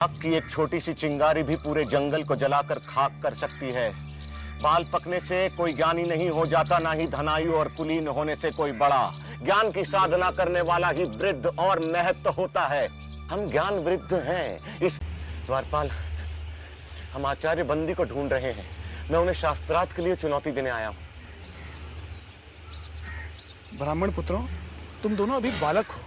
आग की एक छोटी सी चिंगारी भी पूरे जंगल को जलाकर खाक कर सकती है। बाल पकने से कोई ज्ञानी नहीं हो जाता, ना ही धनायु और कुलीन होने से कोई बड़ा। ज्ञान की साधना करने वाला ही वृद्ध और महत्व होता है। हम ज्ञान वृद्ध हैं। इस द्वारपाल, हम आचार्य बंदी को ढूंढ रहे हैं। मैं उन्हें शास्त्रार्थ के लिए चुनौती देने आया हूं। ब्राह्मण पुत्रों, तुम दोनों अभी बालक हो।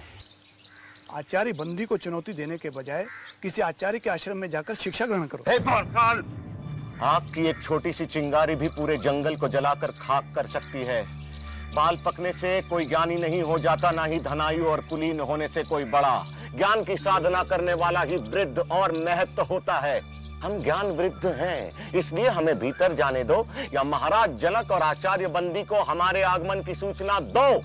आचार्य बंदी को चुनौती देने के बजाय किसी आचार्य के आश्रम में जाकर शिक्षा ग्रहण करो। द्वारपाल, आग की एक छोटी सी चिंगारी भी पूरे जंगल को जलाकर खाक कर सकती है। बाल पकने से कोई ज्ञानी नहीं हो जाता, ना ही धनायु और कुलीन होने से कोई बड़ा। ज्ञान की साधना करने वाला ही वृद्ध और महत्व होता है। हम ज्ञान वृद्ध हैं, इसलिए हमें भीतर जाने दो, या महाराज जनक और आचार्य बंदी को हमारे आगमन की सूचना दो।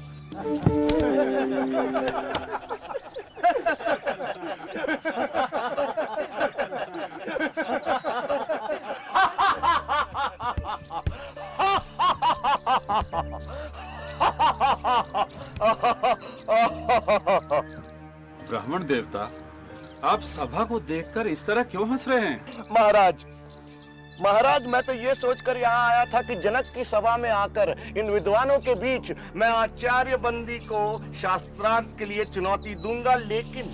ब्राह्मण देवता, आप सभा को देखकर इस तरह क्यों हंस रहे हैं? महाराज, मैं तो ये सोचकर यहाँ आया था कि जनक की सभा में आकर इन विद्वानों के बीच मैं आचार्य बंदी को शास्त्रार्थ के लिए चुनौती दूंगा, लेकिन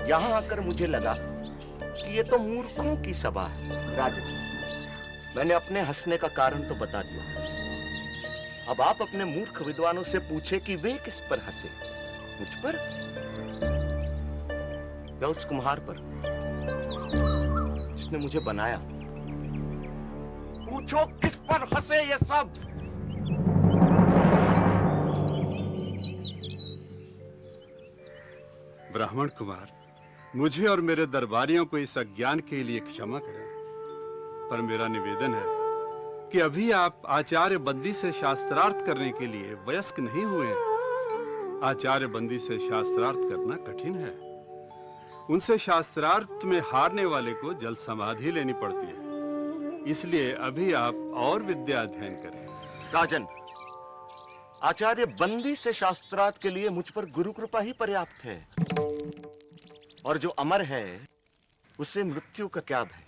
यहाँ आकर मुझे लगा कि ये तो मूर्खों की सभा है। राजन, मैंने अपने हंसने का कारण तो बता दिया। अब आप अपने मूर्ख विद्वानों से पूछे कि वे किस पर हंसे। मुझ पर या उस कुम्हार पर जिसने मुझे बनाया? पूछो किस पर हंसे ये सब। ब्राह्मण कुमार, मुझे और मेरे दरबारियों को इस अज्ञान के लिए क्षमा करें, पर मेरा निवेदन है कि अभी आप आचार्य बंदी से शास्त्रार्थ करने के लिए वयस्क नहीं हुए हैं। आचार्य बंदी से शास्त्रार्थ करना कठिन है। उनसे शास्त्रार्थ में हारने वाले को जल समाधि लेनी पड़ती है। इसलिए अभी आप और विद्या अध्ययन करें। राजन, आचार्य बंदी से शास्त्रार्थ के लिए मुझ पर गुरु कृपा ही पर्याप्त है, और जो अमर है उसे मृत्यु का क्या भय।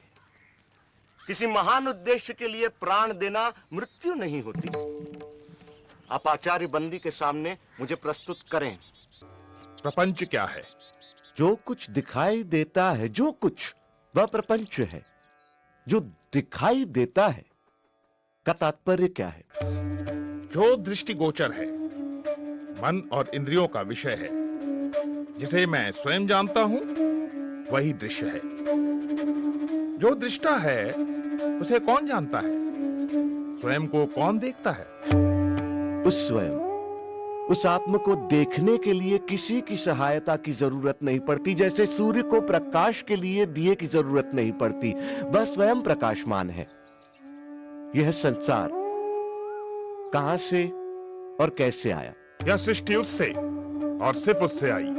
किसी महान उद्देश्य के लिए प्राण देना मृत्यु नहीं होती। आप आचार्य बंदी के सामने मुझे प्रस्तुत करें। प्रपंच क्या है? जो कुछ दिखाई देता है, जो कुछ, वह प्रपंच है। जो दिखाई देता है का तात्पर्य क्या है? जो दृष्टिगोचर है, मन और इंद्रियों का विषय है, जिसे मैं स्वयं जानता हूं, वही दृश्य है। जो दृष्टा है उसे कौन जानता है? स्वयं को कौन देखता है? उस स्वयं, उस आत्म को देखने के लिए किसी की सहायता की जरूरत नहीं पड़ती। जैसे सूर्य को प्रकाश के लिए दिए की जरूरत नहीं पड़ती, वह स्वयं प्रकाशमान है। यह संसार कहां से और कैसे आया? यह सृष्टि उससे और सिर्फ उससे आई।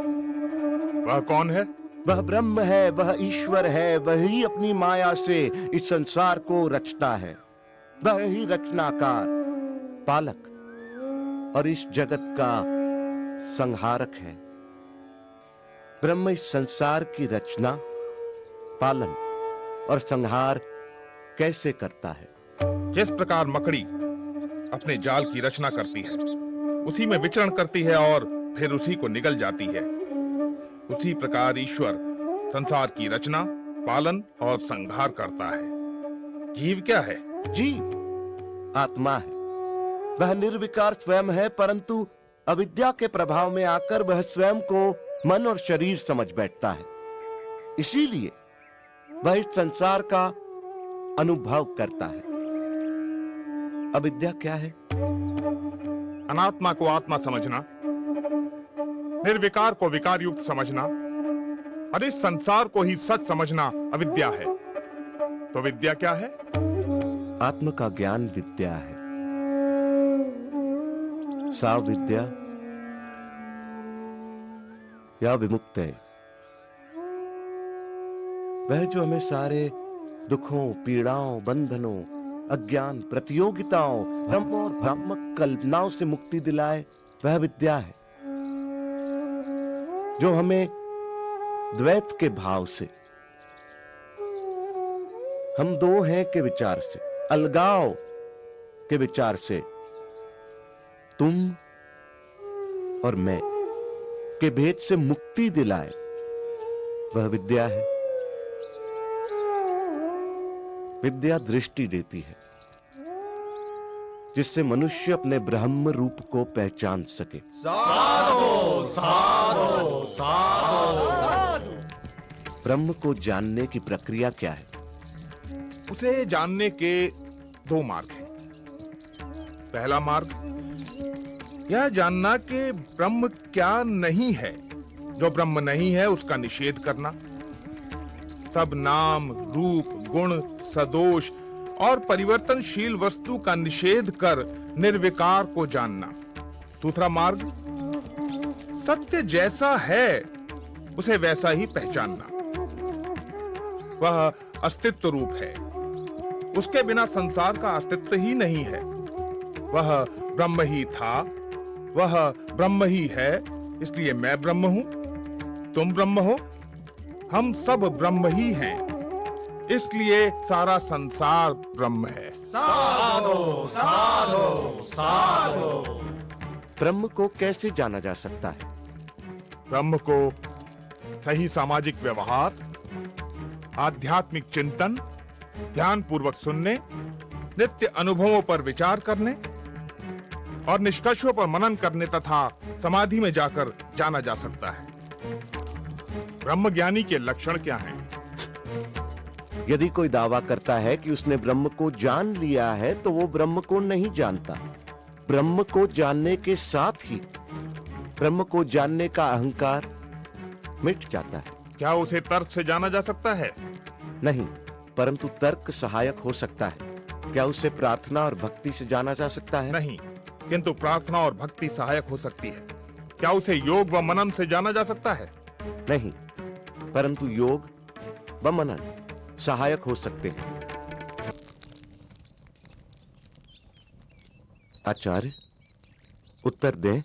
वह कौन है? वह ब्रह्म है, वह ईश्वर है। वही अपनी माया से इस संसार को रचता है। वह ही रचनाकार, पालक और इस जगत का संहारक है। ब्रह्म इस संसार की रचना, पालन और संहार कैसे करता है? जिस प्रकार मकड़ी अपने जाल की रचना करती है, उसी में विचरण करती है और फिर उसी को निगल जाती है, उसी प्रकार ईश्वर संसार की रचना, पालन और संहार करता है। जीव क्या है? जीव आत्मा है। वह निर्विकार स्वयं है, परंतु अविद्या के प्रभाव में आकर वह स्वयं को मन और शरीर समझ बैठता है। इसीलिए वह इस संसार का अनुभव करता है। अविद्या क्या है? अनात्मा को आत्मा समझना, निर्विकार को विकार युक्त समझना और इस संसार को ही सच समझना अविद्या है। तो विद्या क्या है? आत्म का ज्ञान विद्या है। सा विद्या या विमुक्त है, वह जो हमें सारे दुखों, पीड़ाओं, बंधनों, अज्ञान, प्रतियोगिताओं, भ्रम और भ्रामक कल्पनाओं से मुक्ति दिलाए, वह विद्या है। जो हमें द्वैत के भाव से हम दो हैं के विचार से, अलगाव के विचार से, तुम और मैं के भेद से मुक्ति दिलाए, वह विद्या है। विद्या दृष्टि देती है, जिससे मनुष्य अपने ब्रह्म रूप को पहचान सके। साधो साधो साधो। ब्रह्म को जानने की प्रक्रिया क्या है? उसे जानने के दो मार्ग हैं। पहला मार्ग यह जानना कि ब्रह्म क्या नहीं है। जो ब्रह्म नहीं है उसका निषेध करना। सब नाम, रूप, गुण, सदोष और परिवर्तनशील वस्तु का निषेध कर निर्विकार को जानना। दूसरा मार्ग सत्य जैसा है उसे वैसा ही पहचानना। वह अस्तित्व रूप है, उसके बिना संसार का अस्तित्व ही नहीं है। वह ब्रह्म ही था, वह ब्रह्म ही है, इसलिए मैं ब्रह्म हूं, तुम ब्रह्म हो, हम सब ब्रह्म ही हैं, इसलिए सारा संसार ब्रह्म है। साधो साधो साधो। ब्रह्म को कैसे जाना जा सकता है? ब्रह्म को सही सामाजिक व्यवहार, आध्यात्मिक चिंतन, ध्यान पूर्वक सुनने, नित्य अनुभवों पर विचार करने और निष्कर्षों पर मनन करने तथा समाधि में जाकर जाना जा सकता है। ब्रह्म ज्ञानी के लक्षण क्या हैं? यदि कोई दावा करता है कि उसने ब्रह्म को जान लिया है तो वो ब्रह्म को नहीं जानता। ब्रह्म को जानने के साथ ही ब्रह्म को जानने का अहंकार मिट जाता है। क्या उसे तर्क से जाना जा सकता है? नहीं, परंतु तर्क सहायक हो सकता है। क्या उसे प्रार्थना और भक्ति से जाना जा सकता है? नहीं, किंतु प्रार्थना और भक्ति सहायक हो सकती है। क्या उसे योग व मनन से जाना जा सकता है? नहीं, परंतु योग व मनन सहायक हो सकते हैं। आचार्य, उत्तर दें।